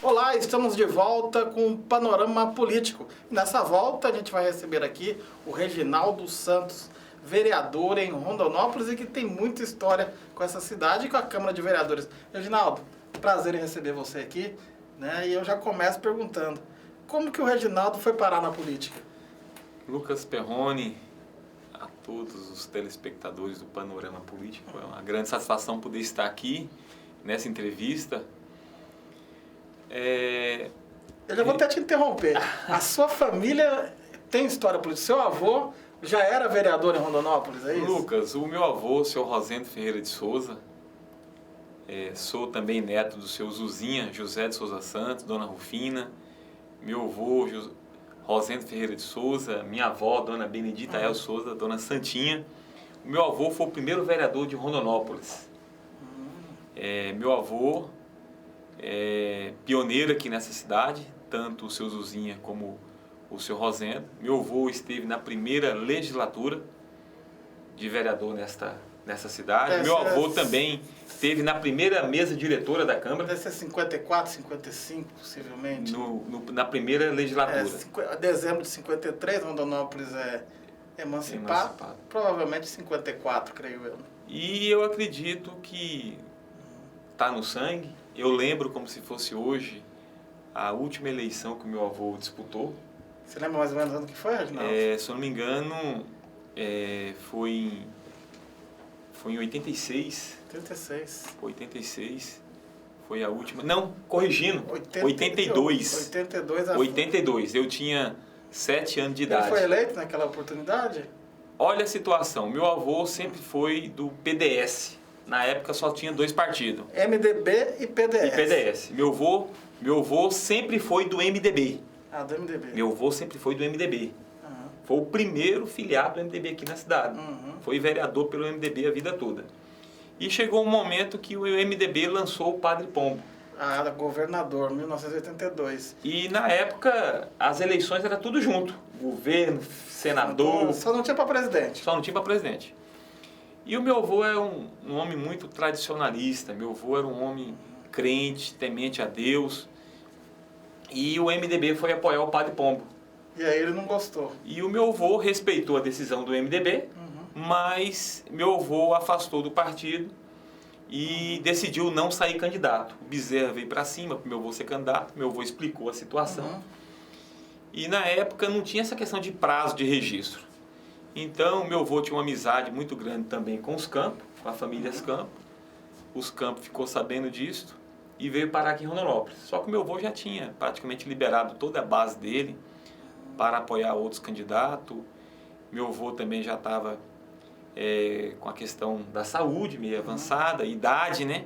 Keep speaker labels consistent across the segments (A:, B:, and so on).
A: Olá, estamos de volta com o Panorama Político. Nessa volta a gente vai receber aqui o Reginaldo Santos, vereador em Rondonópolis e que tem muita história com essa cidade e com a Câmara de Vereadores. Reginaldo, prazer em receber você aqui, né? E eu já começo perguntando, como que o Reginaldo foi parar na política?
B: Lucas Perrone, a todos os telespectadores do Panorama Político, é uma grande satisfação poder estar aqui nessa entrevista.
A: Eu já vou até te interromper. A sua família tem história política. Seu avô já era vereador em Rondonópolis, é isso?
B: Lucas, o meu avô, o seu Rosendo Ferreira de Souza, sou também neto do seu Zuzinha, José de Souza Santos, Dona Rufina, meu avô, Rosendo Ferreira de Souza, minha avó, Dona Benedita El Souza, Dona Santinha. O meu avô foi o primeiro vereador de Rondonópolis. Meu avô pioneiro aqui nessa cidade, tanto o seu Zuzinha como o seu Rosendo. Meu avô esteve na primeira legislatura de vereador nessa cidade. Meu avô também esteve na primeira mesa diretora da Câmara.
A: Deve ser 54, 55, possivelmente.
B: Na primeira legislatura.
A: Dezembro de 53, Rondonópolis é emancipado. Provavelmente 54, creio eu.
B: E eu acredito que está no sangue. Eu lembro como se fosse hoje a última eleição que o meu avô disputou.
A: Você lembra mais ou menos ano que foi, Reginaldo?
B: Se eu não me engano, foi em 86.
A: 86.
B: 86. Foi a última. Não, corrigindo. 82. 82. Eu tinha 7 anos de idade.
A: Ele foi eleito naquela oportunidade?
B: Olha a situação. Meu avô sempre foi do PDS. Na época só tinha 2 partidos.
A: MDB e PDS.
B: Meu avô sempre foi do MDB.
A: Ah, do MDB.
B: Meu avô sempre foi do MDB. Foi o primeiro filiado do MDB aqui na cidade. Foi vereador pelo MDB a vida toda. E chegou um momento que o MDB lançou o Padre Pombo.
A: Era governador, 1982.
B: E na época as eleições era tudo junto. Governo, senador.
A: Só não tinha para presidente.
B: Só não tinha para presidente. E o meu avô é um homem muito tradicionalista. Meu avô era um homem crente, temente a Deus. E o MDB foi apoiar o Padre Pombo.
A: E aí ele não gostou.
B: E o meu avô respeitou a decisão do MDB, mas meu avô afastou do partido e decidiu não sair candidato. O Bezerra veio para cima para meu avô ser candidato, meu avô explicou a situação. E na época não tinha essa questão de prazo de registro. Então meu avô tinha uma amizade muito grande também com os Campos, com a família Campos. Os Campos ficou sabendo disso e veio parar aqui em Rondonópolis. Só que o meu avô já tinha praticamente liberado toda a base dele para apoiar outros candidatos. Meu avô também já estava com a questão da saúde meio avançada, idade, né?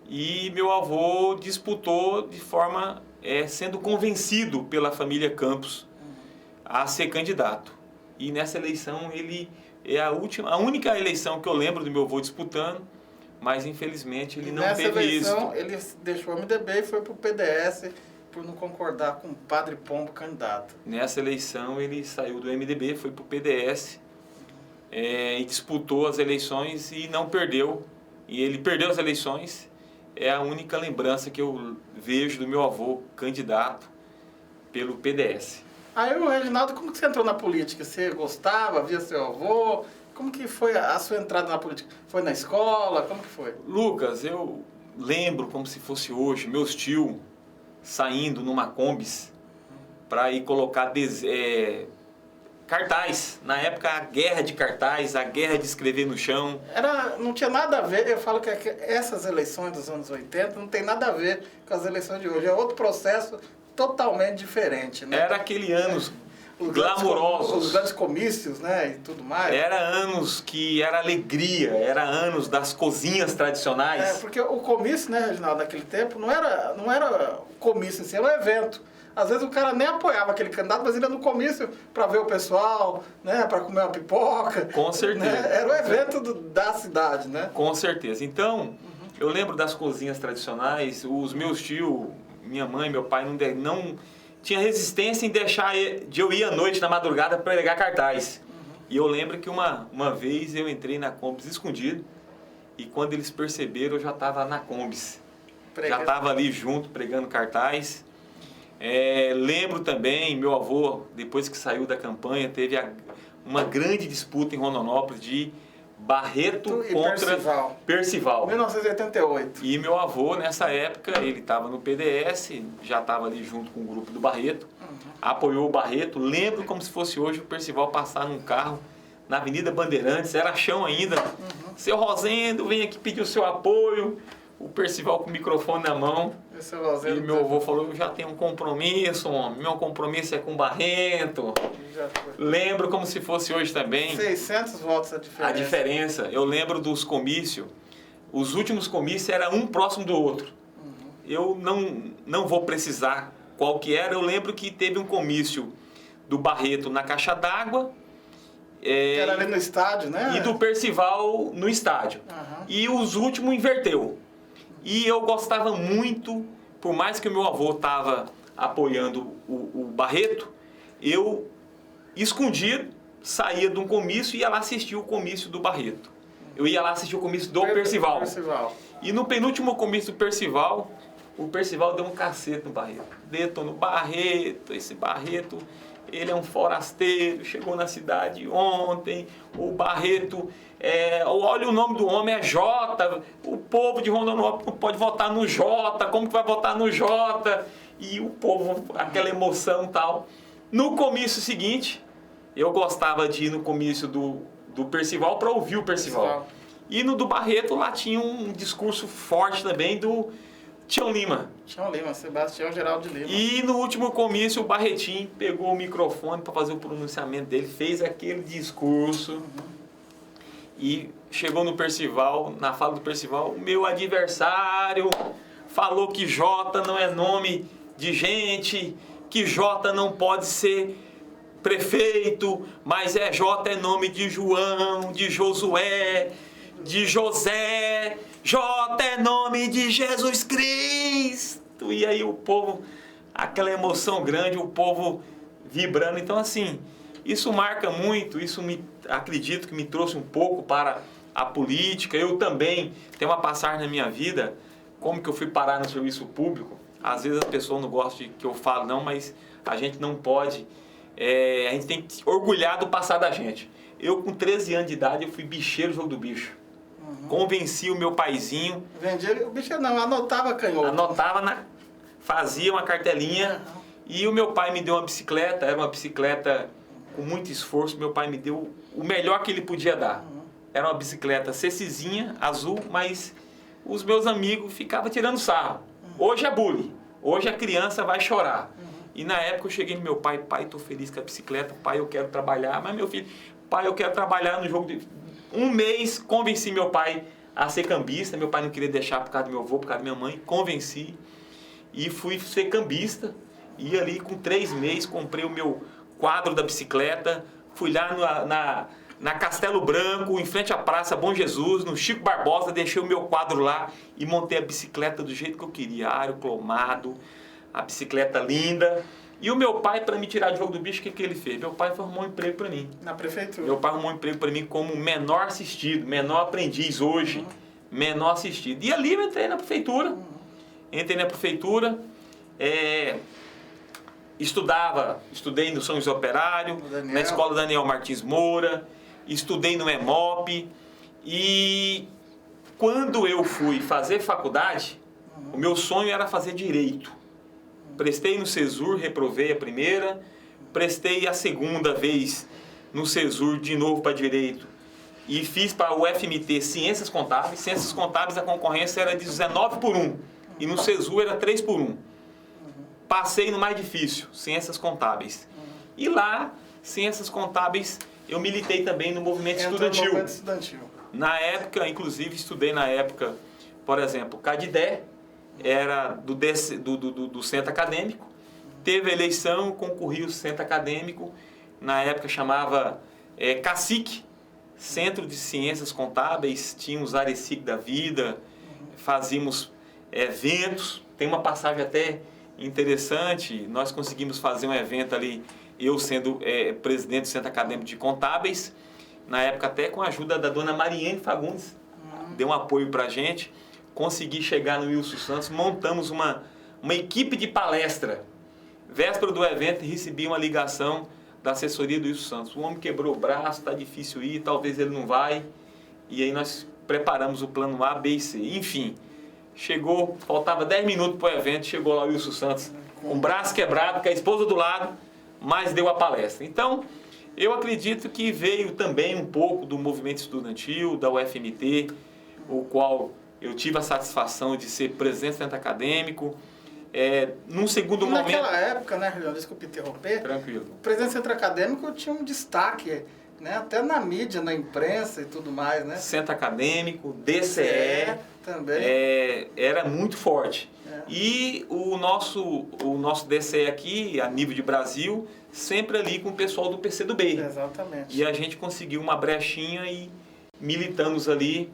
B: E meu avô disputou de forma sendo convencido pela família Campos a ser candidato. E nessa eleição ele é a única eleição que eu lembro do meu avô disputando, mas infelizmente ele não teve êxito.
A: Nessa eleição ele deixou o MDB e foi para o PDS por não concordar com o Padre Pombo candidato.
B: Nessa eleição ele saiu do MDB, foi para o PDS e disputou as eleições e não perdeu. E ele perdeu as eleições, é a única lembrança que eu vejo do meu avô candidato pelo PDS.
A: Aí, o Reginaldo, como que você entrou na política? Você gostava, via seu avô? Como que foi a sua entrada na política? Foi na escola? Como que foi?
B: Lucas, eu lembro como se fosse hoje, meus tios saindo numa Kombis para ir colocar cartaz. Na época, a guerra de cartaz, a guerra de escrever no chão.
A: Não tinha nada a ver, eu falo que essas eleições dos anos 80 não tem nada a ver com as eleições de hoje. É outro processo totalmente diferente, né?
B: Era aquele anos glamourosos.
A: Os grandes comícios, né? E tudo mais.
B: Era anos que era alegria, era anos das cozinhas tradicionais.
A: Porque o comício, né, Reginaldo, naquele tempo, não era comício em si, era um evento. Às vezes o cara nem apoiava aquele candidato, mas ele ia no comício para ver o pessoal, né, para comer uma pipoca.
B: Com certeza.
A: Né? Era o evento da cidade, né?
B: Com certeza. Então, eu lembro das cozinhas tradicionais, os meus tios, minha mãe, meu pai não tinha resistência em deixar de eu ir à noite, na madrugada, para pregar cartaz. E eu lembro que uma vez eu entrei na Combis escondido, e quando eles perceberam, eu já estava na Combis. Já estava ali junto, pregando cartaz. Lembro também, meu avô, depois que saiu da campanha, teve uma grande disputa em Rondonópolis de Barreto contra Percival.
A: 1988.
B: E meu avô, nessa época, ele estava no PDS, já estava ali junto com o grupo do Barreto, apoiou o Barreto. Lembro como se fosse hoje o Percival passar num carro na Avenida Bandeirantes, era chão ainda. Seu Rosendo, vem aqui pedir o seu apoio. O Percival com o microfone na mão. E meu avô falou, eu já tenho um compromisso, homem. Meu compromisso é com o Barreto. Lembro como se fosse hoje também.
A: 600 votos a diferença.
B: A diferença. Eu lembro dos comícios. Os últimos comícios eram um próximo do outro. Eu não vou precisar qual que era. Eu lembro que teve um comício do Barreto na Caixa d'Água.
A: Que era ali no estádio, né?
B: E do Percival no estádio. E os últimos inverteu. E eu gostava muito, por mais que o meu avô estava apoiando o Barreto, eu, escondido, saía de um comício e ia lá assistir o comício do Barreto. Eu ia lá assistir o comício do Percival. E no penúltimo comício do Percival, o Percival deu um cacete no Barreto. Detonou no Barreto, esse Barreto, ele é um forasteiro, chegou na cidade ontem, o Barreto... olha, o nome do homem é Jota, o povo de Rondonópolis não pode votar no Jota, como que vai votar no Jota? E o povo, aquela emoção e tal. No comício seguinte, eu gostava de ir no comício do Percival para ouvir o Percival. E no do Barreto, lá tinha um discurso forte também do Tião Lima.
A: Tião Lima, Sebastião Geraldo Lima.
B: E no último comício, o Barretinho pegou o microfone para fazer o pronunciamento dele, fez aquele discurso... E chegou no Percival, na fala do Percival, o meu adversário falou que Jota não é nome de gente, que Jota não pode ser prefeito, mas Jota é nome de João, de Josué, de José, Jota é nome de Jesus Cristo. E aí o povo, aquela emoção grande, o povo vibrando. Então assim, isso marca muito, acredito que me trouxe um pouco para a política. Eu também tenho uma passagem na minha vida, como que eu fui parar no serviço público. Às vezes as pessoas não gostam que eu falo não, mas a gente não pode, a gente tem que se orgulhar do passado da gente. Eu com 13 anos de idade, eu fui bicheiro do Jogo do Bicho. Convenci o meu paizinho.
A: Vendia o bicho não, anotava canhoto.
B: Fazia uma cartelinha e o meu pai me deu uma bicicleta, era uma bicicleta... Com muito esforço, meu pai me deu o melhor que ele podia dar. Era uma bicicleta cecizinha, azul, mas os meus amigos ficavam tirando sarro. Hoje é bullying. Hoje a criança vai chorar. E na época eu cheguei no meu pai, tô feliz com a bicicleta, pai, eu quero trabalhar. Mas meu filho, pai, eu quero trabalhar no jogo de... Um mês, convenci meu pai a ser cambista. Meu pai não queria deixar por causa do meu avô, por causa da minha mãe. Convenci e fui ser cambista. E ali com 3 meses comprei o meu... quadro da bicicleta, fui lá na Castelo Branco, em frente à Praça Bom Jesus, no Chico Barbosa, deixei o meu quadro lá e montei a bicicleta do jeito que eu queria, aro cromado, a bicicleta linda. E o meu pai, para me tirar do Jogo do Bicho, o que ele fez? Meu pai arrumou um emprego para mim.
A: Na prefeitura?
B: Meu pai arrumou um emprego para mim como menor assistido, menor aprendiz hoje, menor assistido. E ali eu entrei na prefeitura, estudei no São José Operário, na Escola Daniel Martins Moura, estudei no EMOP e quando eu fui fazer faculdade, o meu sonho era fazer Direito. Prestei no Cesur, reprovei a primeira, prestei a segunda vez no Cesur de novo para Direito e fiz para o FMT Ciências Contábeis. Ciências Contábeis a concorrência era de 19 por 1 e no Cesur era 3 por 1. Passei no mais difícil, Ciências Contábeis. E lá, Ciências Contábeis, eu militei também no movimento estudantil. Na época, inclusive, estudei na época, por exemplo, Cadidé, era do centro acadêmico. Teve a eleição, concorri o centro acadêmico. Na época chamava Cacique, Centro de Ciências Contábeis. Tínhamos Arecic da vida, fazíamos eventos. Tem uma passagem até interessante, nós conseguimos fazer um evento ali, eu sendo presidente do Centro Acadêmico de Contábeis, na época até com a ajuda da dona Mariane Fagundes, deu um apoio para a gente, consegui chegar no Wilson Santos, montamos uma equipe de palestra. Véspera do evento, recebi uma ligação da assessoria do Wilson Santos. O homem quebrou o braço, está difícil ir, talvez ele não vai. E aí nós preparamos o plano A, B e C. Enfim, chegou, faltava 10 minutos para o evento, chegou lá o Wilson Santos, com o braço quebrado, com a esposa do lado, mas deu a palestra. Então, eu acredito que veio também um pouco do movimento estudantil, da UFMT, o qual eu tive a satisfação de ser presidente do centro acadêmico. Num segundo momento...
A: Naquela época, né, Juliano, desculpa interromper,
B: tranquilo.
A: O presidente do centro acadêmico tinha um destaque, né, até na mídia, na imprensa e tudo mais, né?
B: Centro acadêmico, DCE,
A: também.
B: Era muito forte. E o nosso DCE aqui, a nível de Brasil, sempre ali com o pessoal do PCdoB.
A: Exatamente.
B: E a gente conseguiu uma brechinha e militamos ali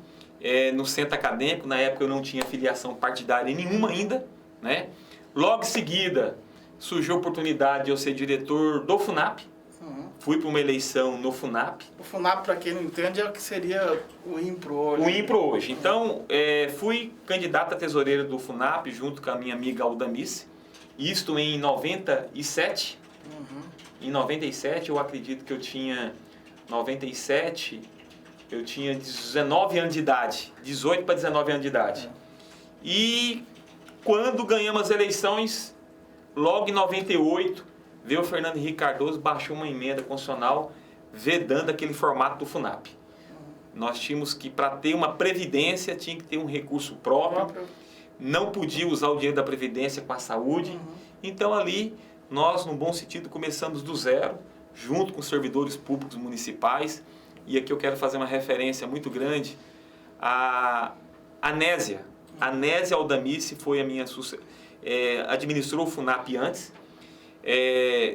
B: no centro acadêmico. Na época eu não tinha filiação partidária nenhuma ainda, né? Logo em seguida surgiu a oportunidade de eu ser diretor do FUNAP. Fui para uma eleição no FUNAP.
A: O FUNAP, para quem não entende, é o que seria o INPRO hoje.
B: O INPRO hoje. Então, fui candidato a tesoureiro do FUNAP junto com a minha amiga Aldamice. Isto em 97. Em 97, eu acredito que eu tinha... 97, eu tinha 19 anos de idade. 18 para 19 anos de idade. E quando ganhamos as eleições, logo em 98, veio o Fernando Henrique Cardoso, baixou uma emenda constitucional vedando aquele formato do FUNAP. Nós tínhamos que, para ter uma previdência, tinha que ter um recurso próprio. Não podia usar o dinheiro da previdência com a saúde. Então ali, nós, no bom sentido, começamos do zero, junto com os servidores públicos municipais. E aqui eu quero fazer uma referência muito grande à Anésia. Anésia Aldamice foi a minha administrou o FUNAP antes,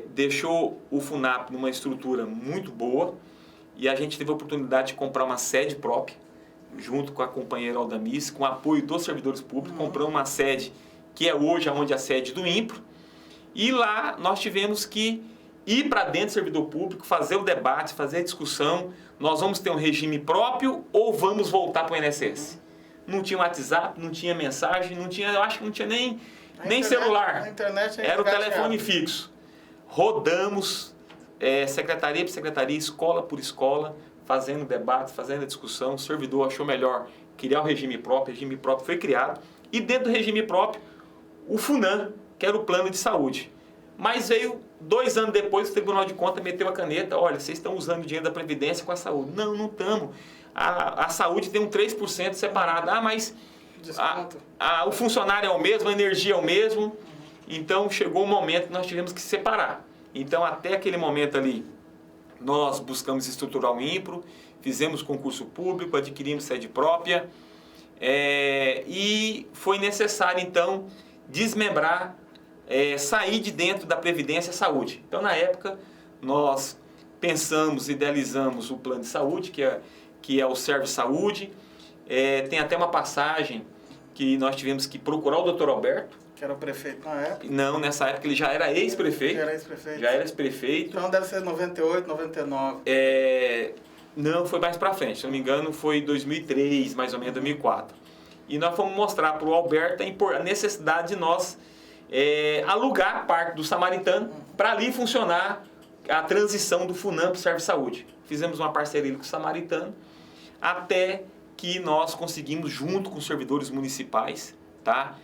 B: deixou o FUNAP numa estrutura muito boa e a gente teve a oportunidade de comprar uma sede própria, junto com a companheira Aldamice, com o apoio dos servidores públicos, compramos uma sede que é hoje onde é a sede do INPRO, e lá nós tivemos que ir para dentro do servidor público, fazer o debate, fazer a discussão, nós vamos ter um regime próprio ou vamos voltar para o INSS? Não tinha WhatsApp, não tinha mensagem, não tinha, eu acho que não tinha nem celular.
A: A internet
B: era o telefone fixo. Rodamos secretaria por secretaria, escola por escola, fazendo debate, fazendo a discussão. O servidor achou melhor criar o regime próprio foi criado. E dentro do regime próprio, o FUNAM, que era o plano de saúde. Mas veio 2 anos depois, o Tribunal de Contas meteu a caneta, olha, vocês estão usando o dinheiro da Previdência com a saúde. Não, não estamos. A saúde tem um 3% separado. Ah, mas o funcionário é o mesmo, a energia é o mesmo. Então, chegou um momento que nós tivemos que separar. Então, até aquele momento ali, nós buscamos estruturar o INPRO, fizemos concurso público, adquirimos sede própria. E foi necessário, então, desmembrar, sair de dentro da Previdência e Saúde. Então, na época, nós pensamos, idealizamos o plano de saúde, que é o Serve Saúde. Tem até uma passagem que nós tivemos que procurar o Dr. Alberto.
A: Que era o prefeito na época?
B: Não, nessa época ele já era ex-prefeito. Já era ex-prefeito.
A: Então deve ser 98, 99.
B: Não, foi mais pra frente. Se não me engano, foi 2003, mais ou menos 2004. E nós fomos mostrar para o Alberto a necessidade de nós alugar parte do Samaritano para ali funcionar a transição do FUNAM para o Serve Saúde. Fizemos uma parceria com o Samaritano, até que nós conseguimos, junto com os servidores municipais, tá,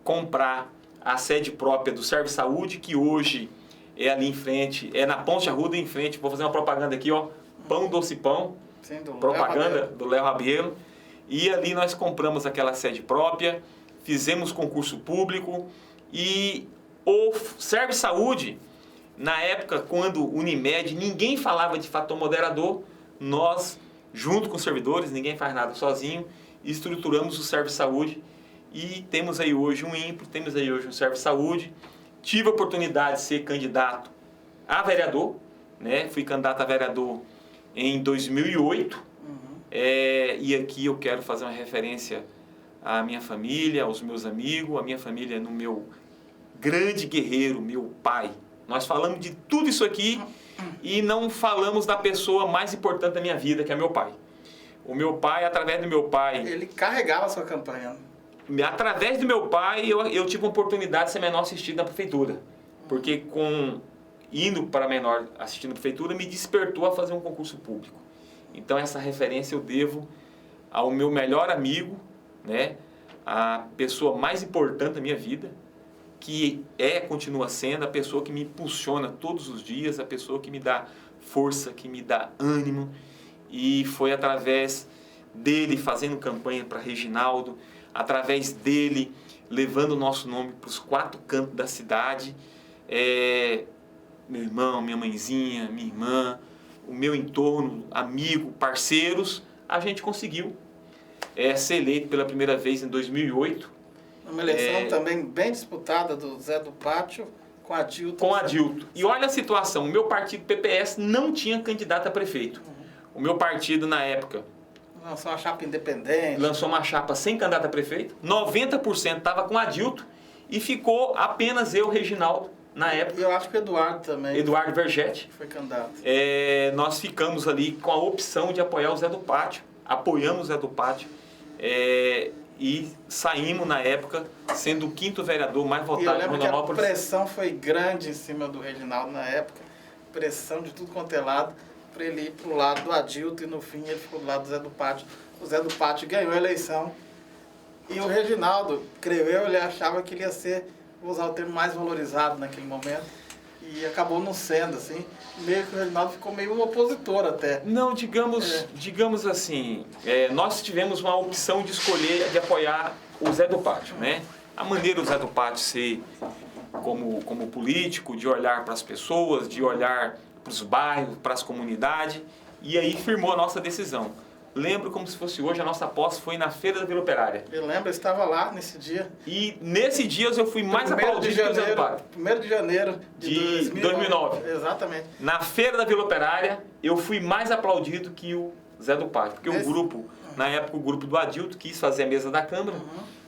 B: comprar a sede própria do Serve Saúde, que hoje é ali em frente, na Ponte Arruda, em frente, vou fazer uma propaganda aqui, ó, Pão Doce Pão,
A: sim,
B: propaganda do Léo Rabelo, e ali nós compramos aquela sede própria, fizemos concurso público, e o Serve Saúde, na época, quando Unimed, ninguém falava de fator moderador, nós, junto com os servidores, ninguém faz nada sozinho, estruturamos o Serve Saúde e temos aí hoje um INPRO, temos aí hoje um Serve Saúde. Tive a oportunidade de ser candidato a vereador, né? Fui candidato a vereador em 2008. E aqui eu quero fazer uma referência à minha família, aos meus amigos, a minha família no meu grande guerreiro, meu pai. Nós falamos de tudo isso aqui e não falamos da pessoa mais importante da minha vida, que é meu pai. O meu pai, através do meu pai...
A: Ele carregava a sua campanha.
B: Através do meu pai, eu tive a oportunidade de ser menor assistido na prefeitura. Porque indo para menor assistindo na prefeitura, me despertou a fazer um concurso público. Então essa referência eu devo ao meu melhor amigo, né? A pessoa mais importante da minha vida, que continua sendo a pessoa que me impulsiona todos os dias, a pessoa que me dá força, que me dá ânimo. E foi através dele fazendo campanha para Reginaldo, através dele levando o nosso nome para os 4 cantos da cidade. Meu irmão, minha mãezinha, minha irmã, o meu entorno, amigo, parceiros, a gente conseguiu ser eleito pela primeira vez em 2008.
A: Uma eleição também bem disputada do Zé do Pátio com Adilto.
B: Com Adilto. E olha a situação, o meu partido PPS não tinha candidato a prefeito. O meu partido na época...
A: Lançou uma chapa independente.
B: Lançou uma chapa sem candidato a prefeito. 90% estava com Adilto e ficou apenas eu, Reginaldo, na época.
A: E eu acho que o Eduardo também.
B: Eduardo Vergetti.
A: Foi candidato.
B: Nós ficamos ali com a opção de apoiar o Zé do Pátio. Apoiamos o Zé do Pátio. E saímos na época sendo o 5º vereador mais votado em Rondonópolis.
A: A pressão foi grande em cima do Reginaldo na época. Pressão de tudo quanto é lado. Para ele ir para o lado do Adilto e no fim ele ficou do lado do Zé do Pátio. O Zé do Pátio ganhou a eleição e o Reginaldo, creio eu, ele achava que ele ia ser, vou usar o termo, mais valorizado naquele momento e acabou não sendo, assim. Meio que o Reginaldo ficou meio um opositor até.
B: Não, digamos assim, nós tivemos uma opção de escolher, de apoiar o Zé do Pátio, né? A maneira do Zé do Pátio ser como político, de olhar para as pessoas, de olhar para os bairros, para as comunidades, e aí firmou a nossa decisão. Lembro como se fosse hoje, a nossa posse foi na Feira da Vila Operária.
A: Eu lembro, eu estava lá nesse dia.
B: E nesse dia eu fui mais aplaudido que o Zé do Pátio.
A: 1º de janeiro de
B: 2009.
A: Exatamente.
B: Na Feira da Vila Operária, eu fui mais aplaudido que o Zé do Pátio, porque o grupo, na época o grupo do Adilto, quis fazer a mesa da Câmara,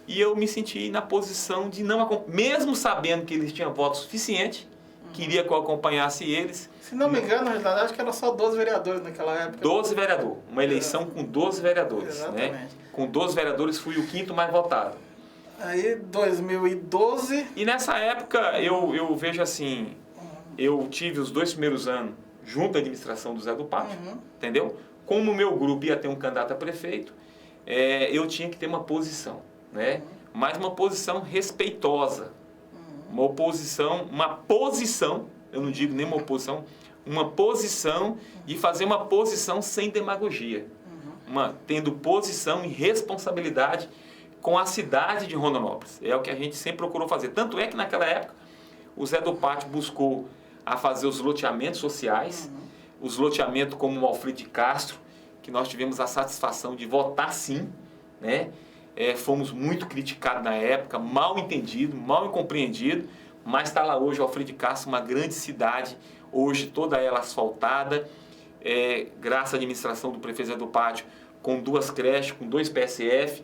B: e eu me senti na posição de não acompanhar, mesmo sabendo que eles tinham voto suficiente, queria que eu acompanhasse eles.
A: Se não me engano, na realidade, acho que era só 12 vereadores naquela época.
B: 12 vereadores. Uma eleição com 12 vereadores.
A: Exatamente.
B: Né? Com 12 vereadores, fui o 5º mais votado.
A: Aí, 2012...
B: E nessa época, eu vejo assim, eu tive os 2 primeiros anos junto à administração do Zé do Pátio, entendeu? Como o meu grupo ia ter um candidato a prefeito, eu tinha que ter uma posição, né? Mas uma posição respeitosa. Uma posição, eu não digo nem uma posição de fazer uma posição sem demagogia. Tendo posição e responsabilidade com a cidade de Rondonópolis. É o que a gente sempre procurou fazer. Tanto é que naquela época o Zé do Pátio buscou a fazer os loteamentos sociais, os loteamentos como o Alfredo de Castro, que nós tivemos a satisfação de votar sim, né? Fomos muito criticados na época, mal entendido, mal incompreendido, mas está lá hoje o Alfredo de Castro, uma grande cidade, hoje toda ela asfaltada, graças à administração do prefeito Zé do Pátio, com 2 creches, com 2 PSF,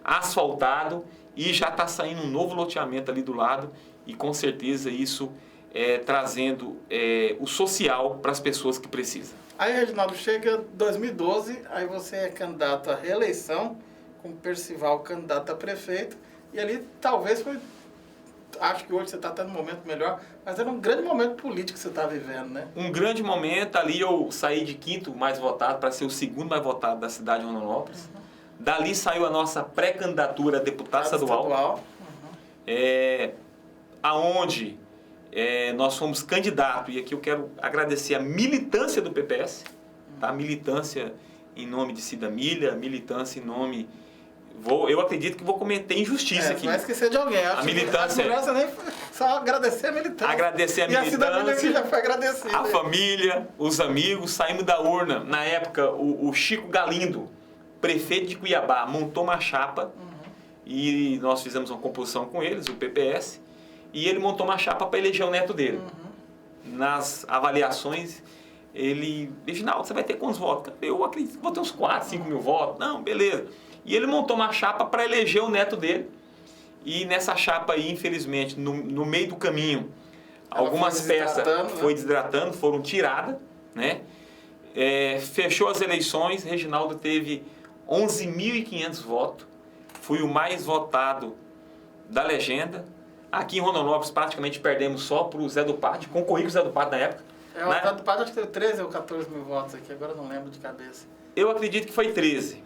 B: asfaltado, e já está saindo um novo loteamento ali do lado, e com certeza isso trazendo o social para as pessoas que precisam.
A: Aí, Reginaldo, chega 2012, aí você é candidato à reeleição, com Percival candidato a prefeito, e ali talvez foi, acho que hoje você está até num momento melhor, mas era um grande momento político que você está vivendo, né?
B: Um grande momento, ali eu saí de 5º mais votado para ser o 2º mais votado da cidade de Rondonópolis. Dali saiu a nossa pré-candidatura a deputado estadual. Aonde nós fomos candidatos, e aqui eu quero agradecer a militância do PPS, tá? Militância em nome de Cida Milha, militância em nome... eu acredito que vou cometer injustiça aqui.
A: Não vai esquecer de alguém.
B: A militância...
A: nem só agradecer a militância.
B: Agradecer a militância.
A: E a Cida Milha já foi agradecida.
B: A família, os amigos, saímos da urna. Na época, o Chico Galindo, prefeito de Cuiabá, montou uma chapa e nós fizemos uma composição com eles, o PPS, e ele montou uma chapa para eleger o neto dele. Nas avaliações, Reginaldo, você vai ter quantos votos? Eu acredito que vou ter uns 4, 5 mil votos. Não, beleza. E ele montou uma chapa para eleger o neto dele. E nessa chapa aí, infelizmente, no meio do caminho,
A: Ela
B: algumas peças foi
A: né?
B: desidratando, foram tiradas, né? Fechou as eleições, Reginaldo teve 11.500 votos, fui o mais votado da legenda. Aqui em Rondonópolis praticamente perdemos só para o Zé do Pátio, concorri com o Zé do Pátio na época.
A: O Zé do Pátio acho que teve 13 ou 14 mil votos aqui, agora eu não lembro de cabeça.
B: Eu acredito que foi 13.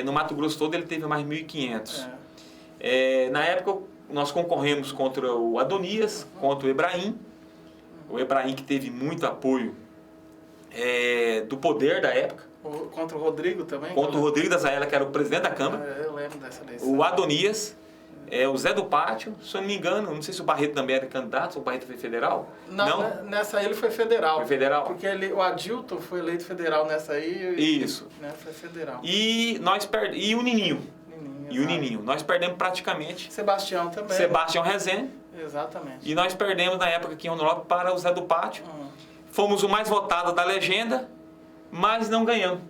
B: No Mato Grosso todo ele teve mais 1.500. Na época nós concorremos contra o Adonias, contra o Ebrahim. O Ebrahim que teve muito apoio do poder da época.
A: Contra o Rodrigo também?
B: Contra o Rodrigo da Zaela, que era o presidente da Câmara.
A: Eu lembro dessa eleição.
B: O Adonias, o Zé do Pátio, se eu não me engano, não sei se o Barreto também era candidato, se o Barreto foi federal.
A: Não? Nessa aí ele foi federal.
B: Foi federal?
A: Porque o Adilton foi eleito federal nessa aí.
B: Isso.
A: Foi federal.
B: E o Nininho. O Nininho. Nós perdemos praticamente.
A: Sebastião também.
B: Sebastião Rezende.
A: Exatamente.
B: E nós perdemos na época aqui em Rondonópolis para o Zé do Pátio. Fomos o mais votado da legenda, mas não ganhamos.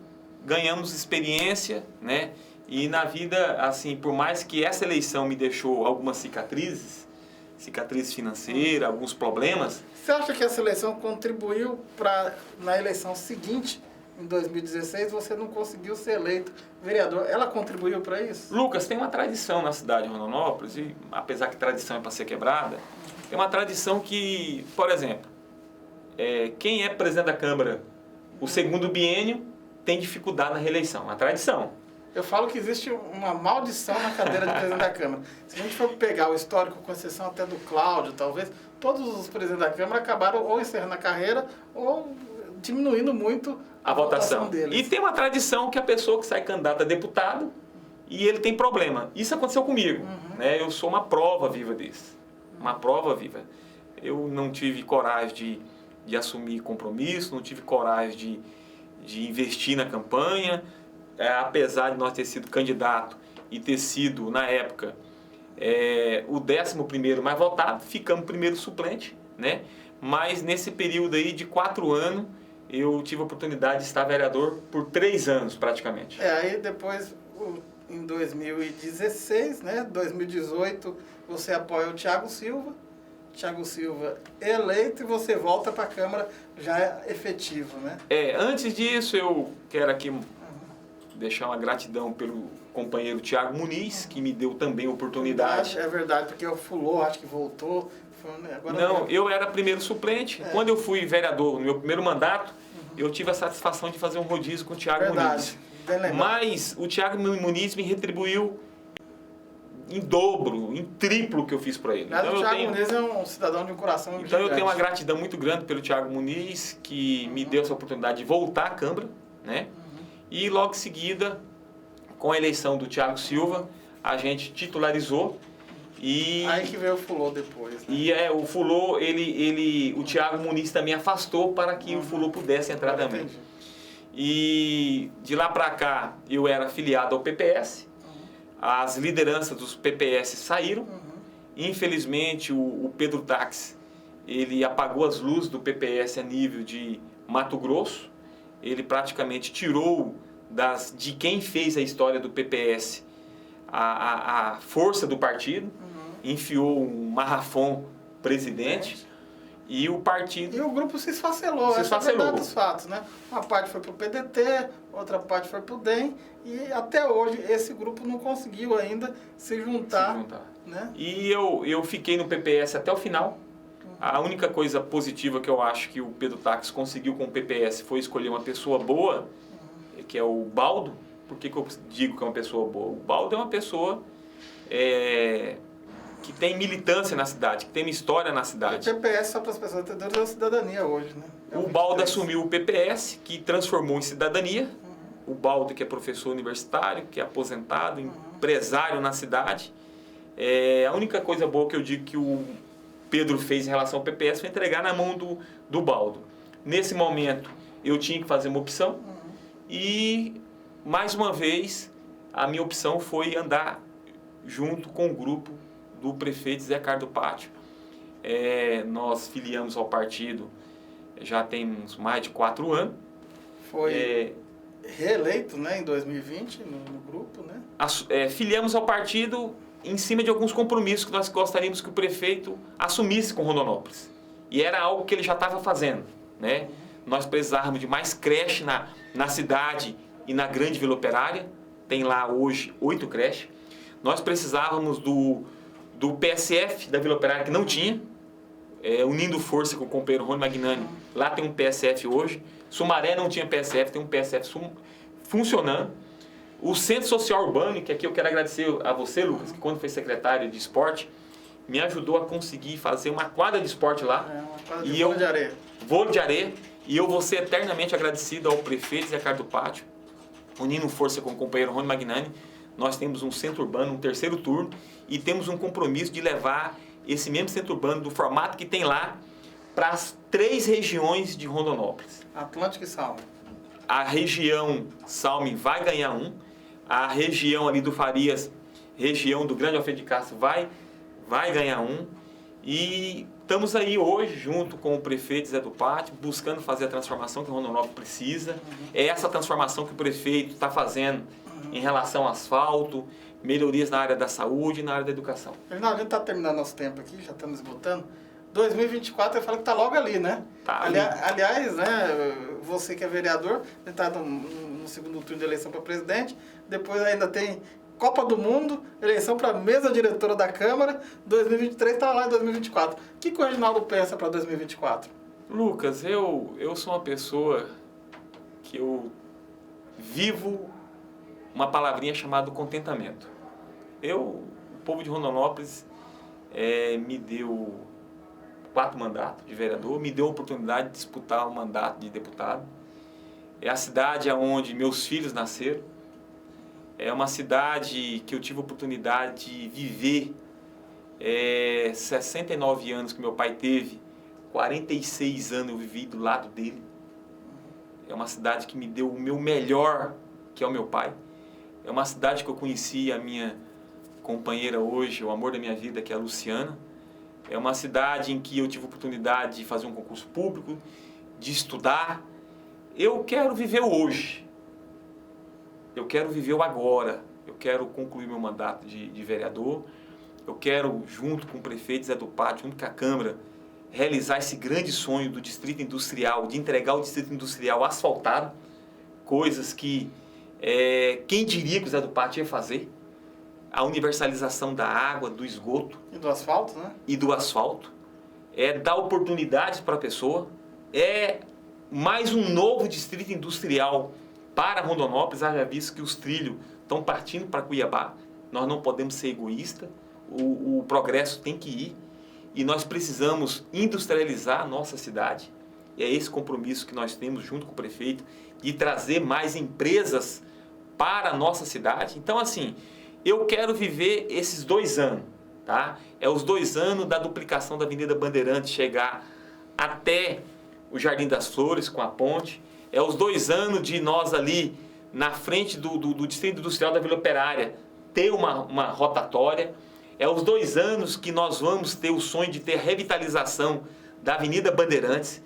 B: Ganhamos experiência, né? E na vida, assim, por mais que essa eleição me deixou algumas cicatrizes financeiras, alguns problemas.
A: Você acha que essa eleição contribuiu para, na eleição seguinte, em 2016, você não conseguiu ser eleito vereador? Ela contribuiu para isso?
B: Lucas, tem uma tradição na cidade de Rondonópolis, e apesar que tradição é para ser quebrada, tem uma tradição que, por exemplo, quem é presidente da Câmara o segundo biênio tem dificuldade na reeleição, uma tradição.
A: Eu falo que existe uma maldição na cadeira de presidente da Câmara. Se a gente for pegar o histórico, com exceção até do Cláudio, talvez, todos os presidentes da Câmara acabaram ou encerrando a carreira ou diminuindo muito a votação deles.
B: E tem uma tradição que a pessoa que sai candidata a deputado e ele tem problema. Isso aconteceu comigo. Né? Eu sou uma prova viva disso. Uma prova viva. Eu não tive coragem de assumir compromisso, não tive coragem de investir na campanha. Apesar de nós ter sido candidato e ter sido, na época, o 11º mais votado, ficamos primeiro suplente, né? Mas nesse período aí de 4 anos, eu tive a oportunidade de estar vereador por 3 anos, praticamente.
A: Aí depois, em 2016, né? 2018, você apoia o Thiago Silva. Thiago Silva eleito e você volta para a Câmara já efetivo, né?
B: Antes disso, eu quero aqui deixar uma gratidão pelo companheiro Thiago Muniz, que me deu também a oportunidade.
A: É verdade, porque o Fulô, acho que voltou.
B: Não, eu era primeiro suplente. Quando eu fui vereador, no meu primeiro mandato, eu tive a satisfação de fazer um rodízio com o Thiago Muniz. Mas o Thiago Muniz me retribuiu em dobro, em triplo que eu fiz para ele.
A: Então, o Thiago Muniz é um cidadão de um coração
B: Então
A: gigante.
B: eu tenho uma gratidão muito grande pelo Thiago Muniz, que me deu essa oportunidade de voltar à Câmara, né? E logo em seguida, com a eleição do Thiago Silva, a gente titularizou.
A: Aí que veio o Fulô depois. Né?
B: E o Fulô, o Thiago Muniz também afastou para que o Fulô pudesse entrar também.
A: Entendi.
B: E de lá para cá, eu era afiliado ao PPS. As lideranças dos PPS saíram. Infelizmente, o Pedro Táxi, ele apagou as luzes do PPS a nível de Mato Grosso. Ele praticamente tirou de quem fez a história do PPS a força do partido, enfiou um marrafão presidente e o partido...
A: E o grupo se esfacelou, essa é a verdade dos fatos, né? Uma parte foi para o PDT, outra parte foi para o DEM e até hoje esse grupo não conseguiu ainda se juntar. Né?
B: E eu fiquei no PPS até o final. A única coisa positiva que eu acho que o Pedro Táxi conseguiu com o PPS foi escolher uma pessoa boa, que é o Baldo. Por que eu digo que é uma pessoa boa? O Baldo é uma pessoa que tem militância na cidade, que tem uma história na cidade.
A: O PPS, só para as pessoas entenderem, é a cidadania hoje, né?
B: O Baldo assumiu o PPS, que transformou em cidadania. O Baldo, que é professor universitário, que é aposentado, empresário na cidade. A única coisa boa que eu digo que o Pedro fez em relação ao PPS foi entregar na mão do Baldo. Nesse momento, eu tinha que fazer uma opção e, mais uma vez, a minha opção foi andar junto com o grupo do prefeito Zé Carlos do Pátio. Nós filiamos ao partido já tem mais de 4 anos.
A: Foi reeleito, né, em 2020 no grupo, né?
B: Filiamos ao partido em cima de alguns compromissos que nós gostaríamos que o prefeito assumisse com Rondonópolis. E era algo que ele já estava fazendo, né? Nós precisávamos de mais creche na cidade e na grande Vila Operária. Tem lá hoje 8 creches. Nós precisávamos do PSF da Vila Operária, que não tinha, unindo força com o companheiro Rony Magnani. Lá tem um PSF hoje. Sumaré não tinha PSF, tem um PSF funcionando. O Centro Social Urbano, que aqui eu quero agradecer a você, Lucas, que quando foi secretário de esporte, me ajudou a conseguir fazer uma quadra de esporte lá.
A: Uma quadra de vôlei de areia.
B: Vôlei de areia. E eu vou ser eternamente agradecido ao prefeito Zé Carlos do Pátio, unindo força com o companheiro Rony Magnani. Nós temos um centro urbano, um terceiro turno, e temos um compromisso de levar esse mesmo centro urbano, do formato que tem lá, para as 3 regiões de Rondonópolis.
A: Atlântico e Salme.
B: A região Salme vai ganhar um, a região ali do Farias, região do Grande Alfredo de Castro, vai ganhar um, e estamos aí hoje, junto com o prefeito Zé do Pátio, buscando fazer a transformação que Rondonópolis precisa. É essa transformação que o prefeito está fazendo em relação ao asfalto, melhorias na área da saúde e na área da educação.
A: Reginaldo, a gente está terminando nosso tempo aqui, já estamos esgotando. 2024, eu falo que está logo ali, né?
B: Tá ali.
A: Aliás, né, você que é vereador, está no segundo turno de eleição para presidente, depois ainda tem Copa do Mundo, eleição para mesa diretora da Câmara, 2023 está lá em 2024. O que o Reginaldo pensa para 2024?
B: Lucas, eu sou uma pessoa que eu vivo uma palavrinha chamada contentamento. O povo de Rondonópolis me deu 4 mandatos de vereador, me deu a oportunidade de disputar um mandato de deputado. É a cidade onde meus filhos nasceram. É uma cidade que eu tive a oportunidade de viver 69 anos que meu pai teve, 46 anos eu vivi do lado dele. É uma cidade que me deu o meu melhor, que é o meu pai. É uma cidade que eu conheci a minha companheira hoje, o amor da minha vida, que é a Luciana. É uma cidade em que eu tive a oportunidade de fazer um concurso público, de estudar. Eu quero viver o hoje. Eu quero viver o agora. Eu quero concluir meu mandato de vereador. Eu quero, junto com o prefeito Zé do Pátio, junto com a Câmara, realizar esse grande sonho do Distrito Industrial, de entregar o Distrito Industrial asfaltado. Coisas que quem diria que o Zé do Pátio ia fazer? A universalização da água, do esgoto.
A: E do asfalto, né?
B: E do asfalto. Dar oportunidades para a pessoa. Mais um novo distrito industrial para Rondonópolis. Haja visto que os trilhos estão partindo para Cuiabá. Nós não podemos ser egoístas. O progresso tem que ir. E nós precisamos industrializar a nossa cidade. E é esse compromisso que nós temos junto com o prefeito de trazer mais empresas para a nossa cidade. Então, assim, eu quero viver esses 2 anos, tá? Os 2 anos da duplicação da Avenida Bandeirantes chegar até o Jardim das Flores com a ponte. Os 2 anos de nós ali na frente do Distrito Industrial da Vila Operária ter uma rotatória. Os 2 anos que nós vamos ter o sonho de ter a revitalização da Avenida Bandeirantes.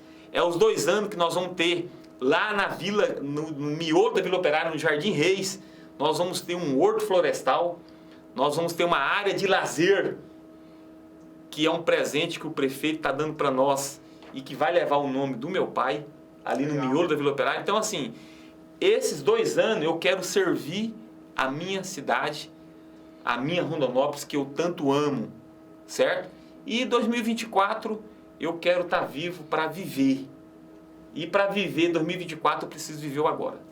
B: Os 2 anos que nós vamos ter lá na vila, no miolo da Vila Operária, no Jardim Reis, nós vamos ter um horto florestal, nós vamos ter uma área de lazer, que é um presente que o prefeito está dando para nós e que vai levar o nome do meu pai, ali no miolo da Vila Operária. Então, assim, esses 2 anos eu quero servir a minha cidade, a minha Rondonópolis, que eu tanto amo, certo? E 2024 eu quero estar vivo para viver. E para viver 2024 eu preciso viver o agora.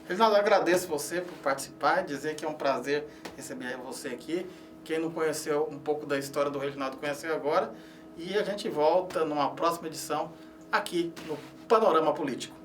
A: Reginaldo, eu agradeço você por participar, dizer que é um prazer receber você aqui. Quem não conheceu um pouco da história do Reginaldo conheceu agora. E a gente volta numa próxima edição aqui no Panorama Político.